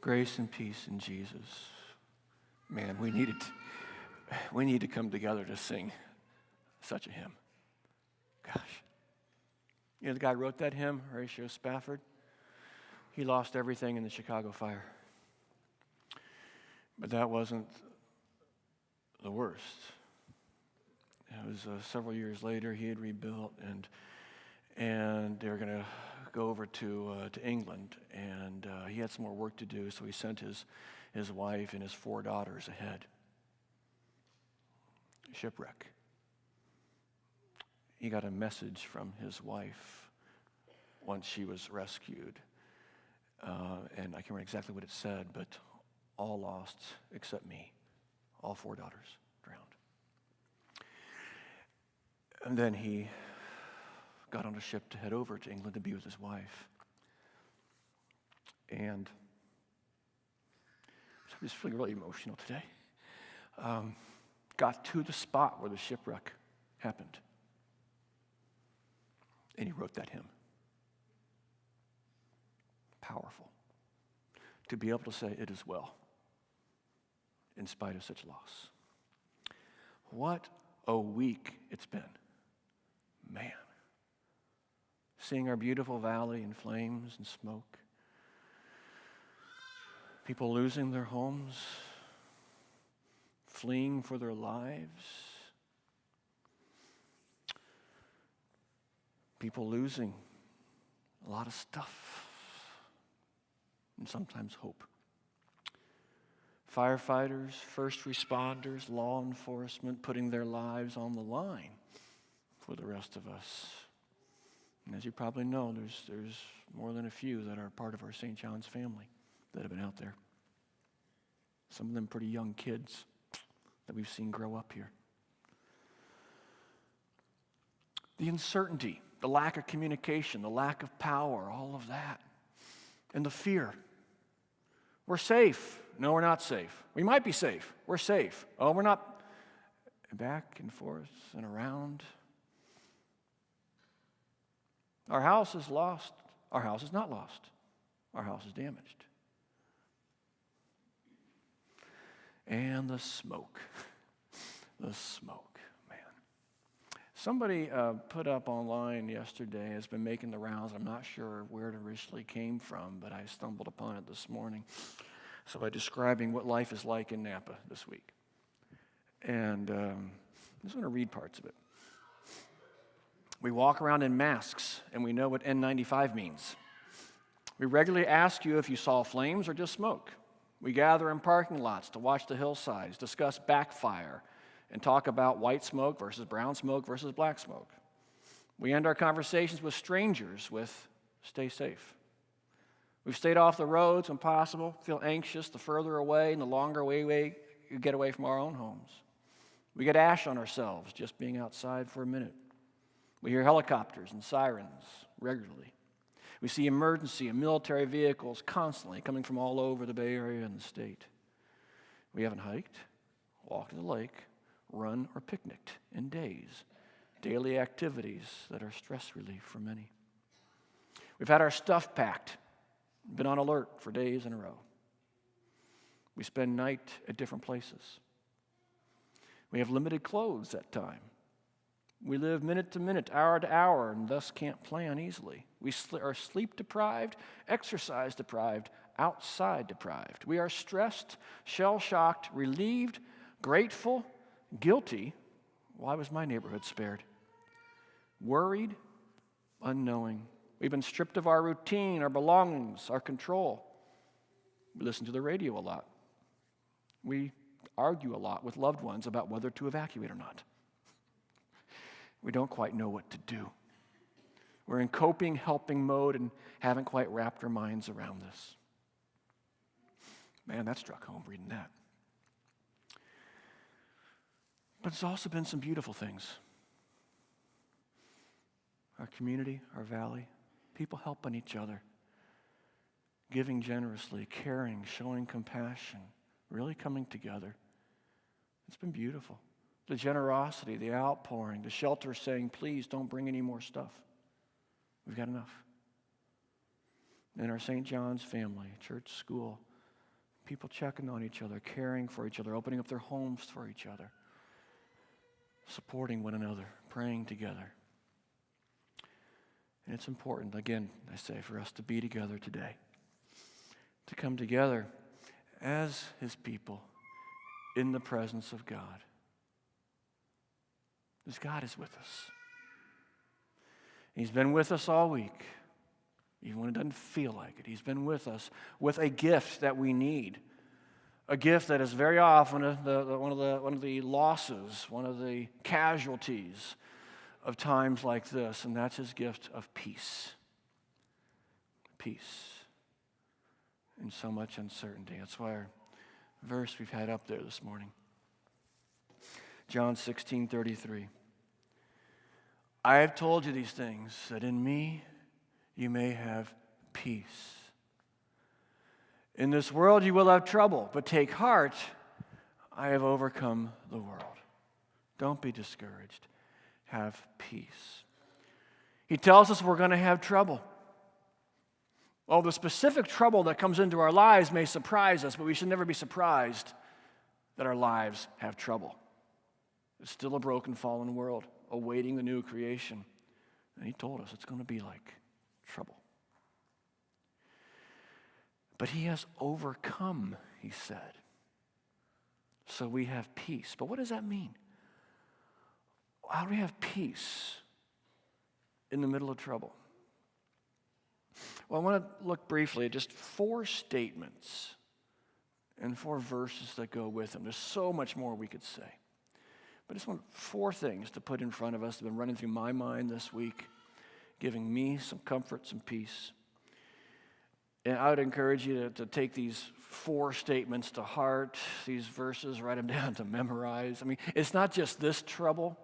Grace and peace in Jesus. Man, we need to come together to sing such a hymn. Gosh. You know the guy who wrote that hymn, Horatio Spafford? He lost everything in the Chicago fire. But that wasn't the worst. It was several years later he had rebuilt, and they were going to go over to England, and he had some more work to do, so he sent his wife and his 4 daughters ahead. Shipwreck. He got a message from his wife once she was rescued, and I can't remember exactly what it said, but all lost except me. All 4 daughters drowned. And then he got on a ship to head over to England to be with his wife. And I'm just feeling really emotional today. Got to the spot where the shipwreck happened. And he wrote that hymn. Powerful. To be able to say, it is well, in spite of such loss. What a week it's been. Man. Seeing our beautiful valley in flames and smoke. People losing their homes, fleeing for their lives. People losing a lot of stuff, and sometimes hope. Firefighters, first responders, law enforcement putting their lives on the line for the rest of us. And as you probably know, there's more than a few that are part of our St. John's family that have been out there. Some of them pretty young kids that we've seen grow up here. The uncertainty, the lack of communication, the lack of power, all of that. And the fear. We're safe. No, we're not safe. We might be safe. We're safe. Oh, we're not. Back and forth and around. Our house is lost. Our house is not lost. Our house is damaged. And the smoke. The smoke, man. Somebody put up online yesterday, has been making the rounds. I'm not sure where it originally came from, but I stumbled upon it this morning. So by describing what life is like in Napa this week. And I'm just going to read parts of it. We walk around in masks, and we know what N95 means. We regularly ask you if you saw flames or just smoke. We gather in parking lots to watch the hillsides, discuss backfire, and talk about white smoke versus brown smoke versus black smoke. We end our conversations with strangers with stay safe. We've stayed off the roads when possible, feel anxious the further away and the longer we get away from our own homes. We get ash on ourselves just being outside for a minute. We hear helicopters and sirens regularly. We see emergency and military vehicles constantly coming from all over the Bay Area and the state. We haven't hiked, walked to the lake, run, or picnicked in days. Daily activities that are stress relief for many. We've had our stuff packed, been on alert for days in a row. We spend night at different places. We have limited clothes at time. We live minute to minute, hour to hour, and thus can't plan easily. We are sleep deprived, exercise deprived, outside deprived. We are stressed, shell-shocked, relieved, grateful, guilty. Why was my neighborhood spared? Worried, unknowing. We've been stripped of our routine, our belongings, our control. We listen to the radio a lot. We argue a lot with loved ones about whether to evacuate or not. We don't quite know what to do. We're in coping, helping mode and haven't quite wrapped our minds around this. Man, that struck home reading that. But there's also been some beautiful things. Our community, our valley, people helping each other, giving generously, caring, showing compassion, really coming together. It's been beautiful. The generosity, the outpouring, the shelter saying, please don't bring any more stuff. We've got enough. In our St. John's family, church, school, People checking on each other, caring for each other, opening up their homes for each other, supporting one another, praying together. And it's important, again, I say, for us to be together today, to come together as His people in the presence of God. Because God is with us. He's been with us all week, even when it doesn't feel like it. He's been with us with a gift that we need, a gift that is very often one of the losses, one of the casualties of times like this, and that's His gift of peace. Peace in so much uncertainty. That's why our verse we've had up there this morning, John 16:33. I have told you these things, that in me you may have peace. In this world you will have trouble, but take heart, I have overcome the world. Don't be discouraged. Have peace. He tells us we're going to have trouble. Well, the specific trouble that comes into our lives may surprise us, but we should never be surprised that our lives have trouble. It's still a broken, fallen world, awaiting the new creation. And He told us it's going to be like trouble. But He has overcome, He said. So we have peace. But what does that mean? How do we have peace in the middle of trouble? Well, I want to look briefly at just 4 statements and 4 verses that go with them. There's so much more we could say. But I just want 4 things to put in front of us that have been running through my mind this week, giving me some comfort, some peace. And I would encourage you to take these 4 statements to heart, these verses, write them down to memorize. I mean, it's not just this trouble,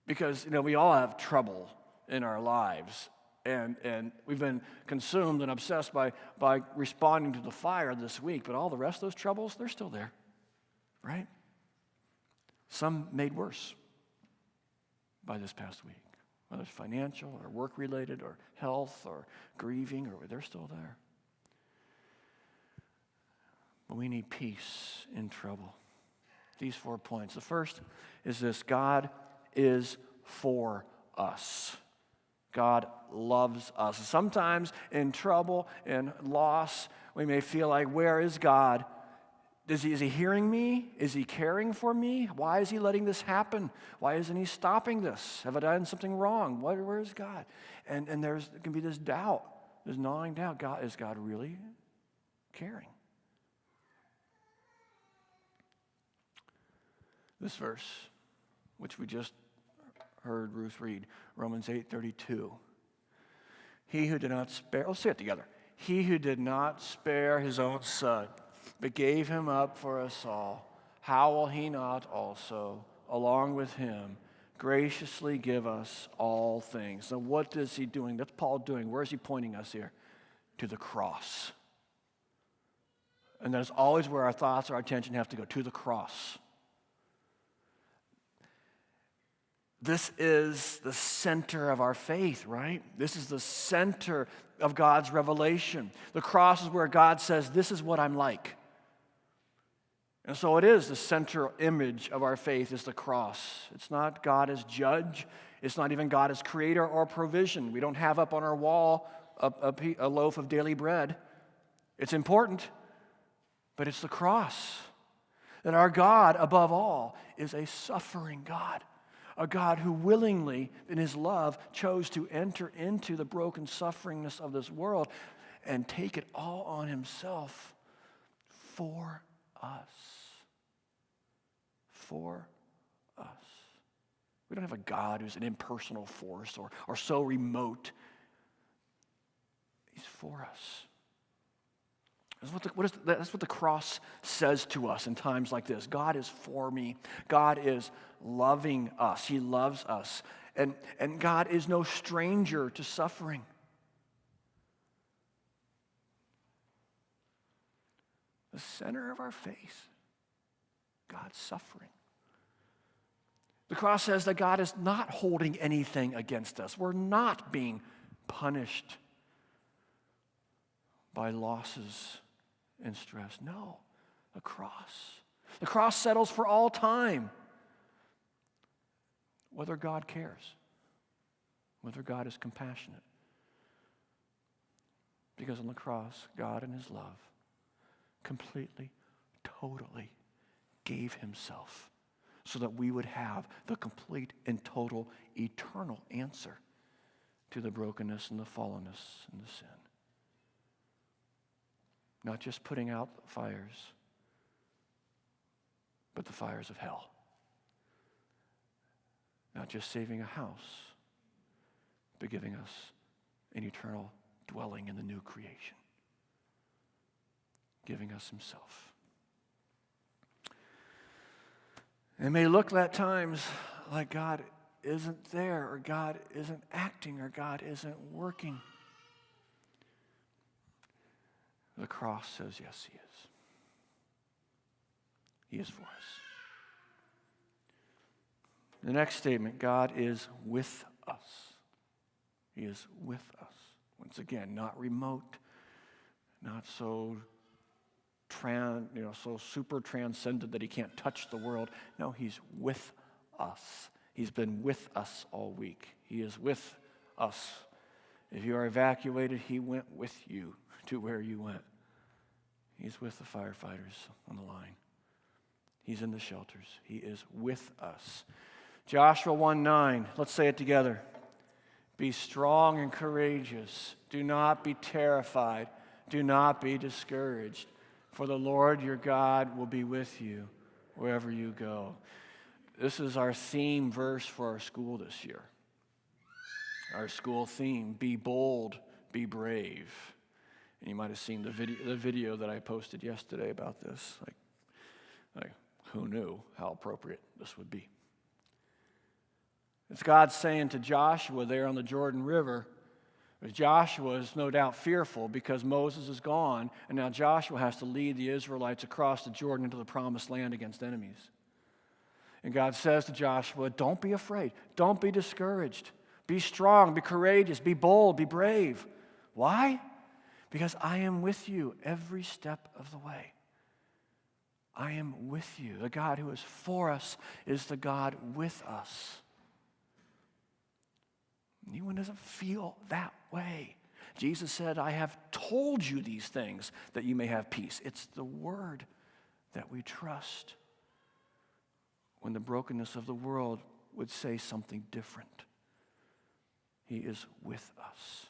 because, we all have trouble in our lives. And we've been consumed and obsessed by responding to the fire this week. But all the rest of those troubles, they're still there, right? Some made worse by this past week, whether it's financial or work-related or health or grieving, or they're still there. But we need peace in trouble. These 4 points. The first is this: God is for us. God loves us. Sometimes in trouble and loss, we may feel like, where is God? Is he hearing me? Is He caring for me? Why is He letting this happen? Why isn't He stopping this? Have I done something wrong? Where is God? And there can be this doubt, this gnawing doubt. Is God really caring? This verse, which we just heard Ruth read, Romans 8:32. He who did not spare, let's say it together. He who did not spare His own Son, but gave Him up for us all, how will He not also, along with Him, graciously give us all things? So what is He doing? That's Paul doing. Where is he pointing us here? To the cross. And that's always where our thoughts, our attention have to go, to the cross. This is the center of our faith, right? This is the center of God's revelation. The cross is where God says, this is what I'm like. And so it is the central image of our faith is the cross. It's not God as judge. It's not even God as creator or provision. We don't have up on our wall a loaf of daily bread. It's important, but it's the cross. That our God, above all, is a suffering God. A God who willingly, in His love, chose to enter into the broken sufferingness of this world and take it all on Himself for us. For us. We don't have a God who's an impersonal force or so remote. He's for us. That's what the cross says to us in times like this. God is for me. God is loving us. He loves us. And God is no stranger to suffering. The center of our faith, God's suffering. The cross says that God is not holding anything against us. We're not being punished by losses and stress. No, the cross. The cross settles for all time whether God cares, whether God is compassionate. Because on the cross, God in his love completely, totally gave himself so that we would have the complete and total eternal answer to the brokenness and the fallenness and the sin. Not just putting out the fires, but the fires of hell. Not just saving a house, but giving us an eternal dwelling in the new creation. Giving us himself. It may look at times like God isn't there, or God isn't acting, or God isn't working. The cross says, yes, he is. He is for us. The next statement, God is with us. He is with us. Once again, not remote, not so so super transcendent that he can't touch the world. No, he's with us. He's been with us all week. He is with us. If you are evacuated, he went with you to where you went. He's with the firefighters on the line. He's in the shelters. He is with us. Joshua 1:9, let's say it together. Be strong and courageous. Do not be terrified. Do not be discouraged. For the Lord your God will be with you wherever you go. This is our theme verse for our school this year. Our school theme, be bold, be brave. And you might have seen the video that I posted yesterday about this. Like who knew how appropriate this would be? It's God saying to Joshua there on the Jordan River, Joshua is no doubt fearful because Moses is gone, and now Joshua has to lead the Israelites across the Jordan into the promised land against enemies. And God says to Joshua, don't be afraid. Don't be discouraged. Be strong, be courageous, be bold, be brave. Why? Because I am with you every step of the way. I am with you. The God who is for us is the God with us. Anyone doesn't feel that way. Jesus said, I have told you these things that you may have peace. It's the word that we trust when the brokenness of the world would say something different. He is with us.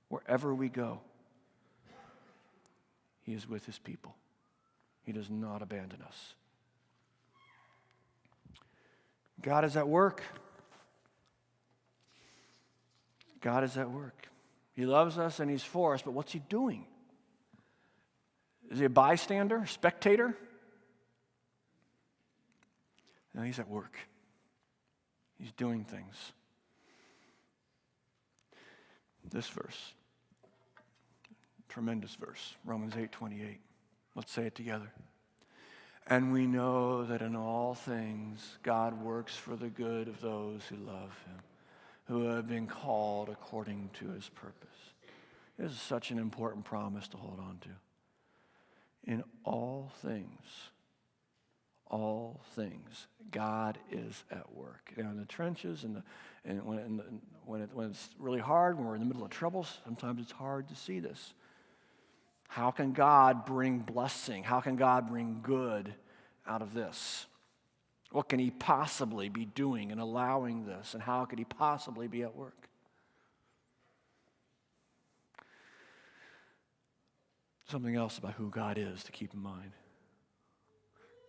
Wherever we go, he is with his people. He does not abandon us. God is at work. God is at work. He loves us and he's for us, but what's he doing? Is he a bystander, spectator? No, he's at work. He's doing things. This verse, tremendous verse, Romans 8:28. Let's say it together. And we know that in all things God works for the good of those who love him, who have been called according to his purpose. This is such an important promise to hold on to. In all things, God is at work. Now, in the trenches, when it's really hard, when we're in the middle of troubles, sometimes it's hard to see this. How can God bring blessing? How can God bring good out of this? What can he possibly be doing and allowing this? And how could he possibly be at work? Something else about who God is to keep in mind.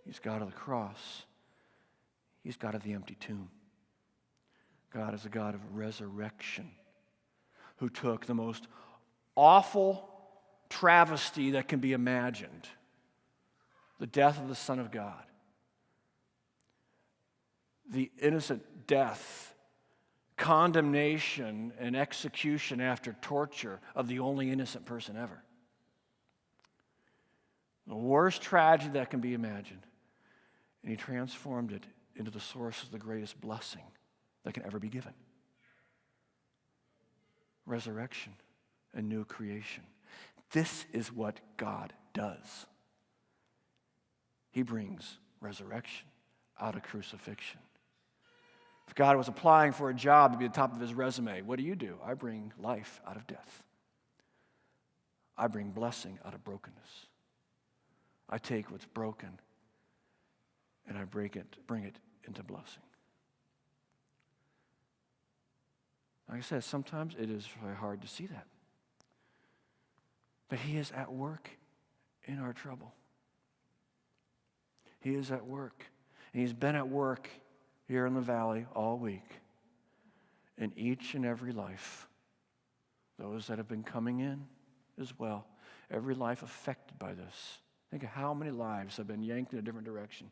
He's God of the cross. He's God of the empty tomb. God is a God of resurrection who took the most awful travesty that can be imagined, the death of the Son of God, the innocent death, condemnation, and execution after torture of the only innocent person ever. The worst tragedy that can be imagined. And he transformed it into the source of the greatest blessing that can ever be given. Resurrection and new creation. This is what God does. He brings resurrection out of crucifixion. If God was applying for a job to be at the top of his resume, what do? I bring life out of death. I bring blessing out of brokenness. I take what's broken and I bring it into blessing. Like I said, sometimes it is very hard to see that. But he is at work in our trouble. He is at work. And he's been at work here in the valley all week in each and every life. Those that have been coming in as well. Every life affected by this. Think of how many lives have been yanked in a different direction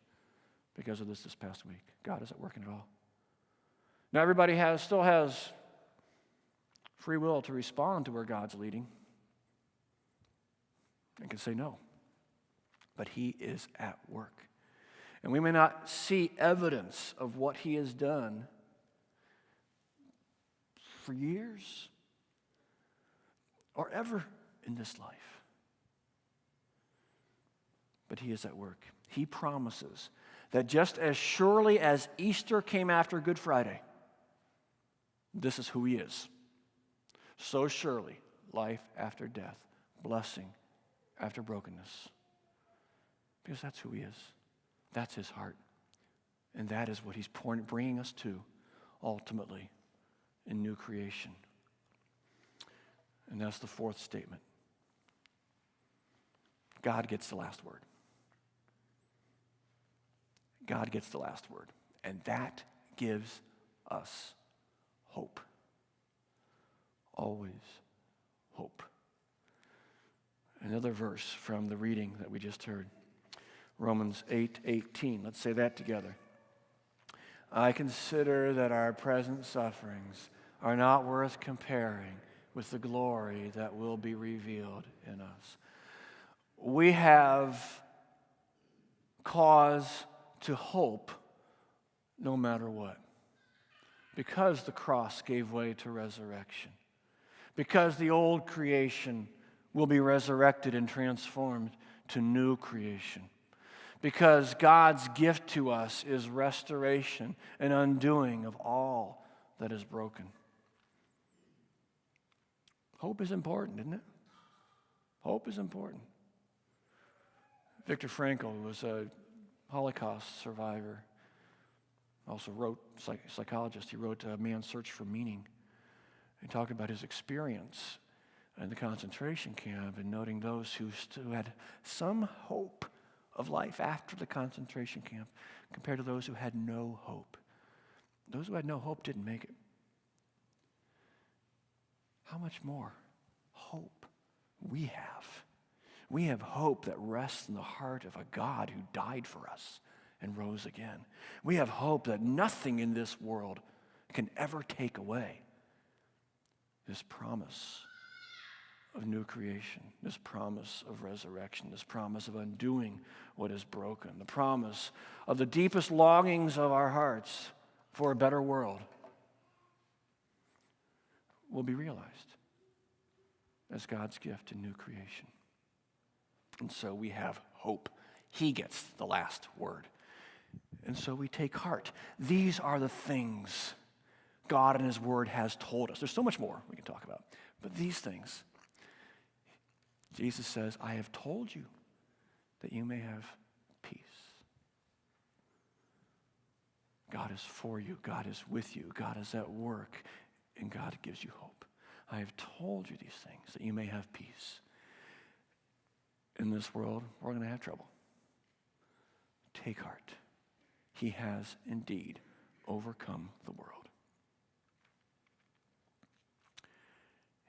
because of this past week. God is at work in it all. Now everybody still has free will to respond to where God's leading. And can say no. But he is at work. And we may not see evidence of what he has done for years or ever in this life. But he is at work. He promises that just as surely as Easter came after Good Friday, this is who he is. So surely, life after death, blessing after brokenness. Because that's who he is. That's his heart. And that is what he's bringing us to ultimately in new creation. And that's the fourth statement. God gets the last word. God gets the last word. And that gives us hope. Always hope. Another verse from the reading that we just heard. Romans 8:18. Let's say that together. I consider that our present sufferings are not worth comparing with the glory that will be revealed in us. We have cause to hope no matter what. Because the cross gave way to resurrection. Because the old creation will be resurrected and transformed to new creation. Because God's gift to us is restoration and undoing of all that is broken. Hope is important, isn't it? Hope is important. Viktor Frankl was a Holocaust survivor, also wrote, psychologist, he wrote Man's Search for Meaning. He talked about his experience in the concentration camp and noting those who had some hope of life after the concentration camp compared to those who had no hope. Those who had no hope didn't make it. How much more hope we have? We have hope that rests in the heart of a God who died for us and rose again. We have hope that nothing in this world can ever take away this promise of new creation, this promise of resurrection, this promise of undoing what is broken, the promise of the deepest longings of our hearts for a better world will be realized as God's gift in new creation. And so we have hope. He gets the last word. And so we take heart. These are the things God in his word has told us. There's so much more we can talk about. But these things, Jesus says, I have told you that you may have peace. God is for you. God is with you. God is at work. And God gives you hope. I have told you these things that you may have peace. In this world, we're going to have trouble. Take heart. He has indeed overcome the world.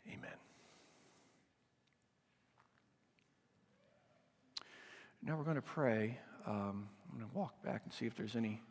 Amen. Now we're going to pray. I'm going to walk back and see if there's any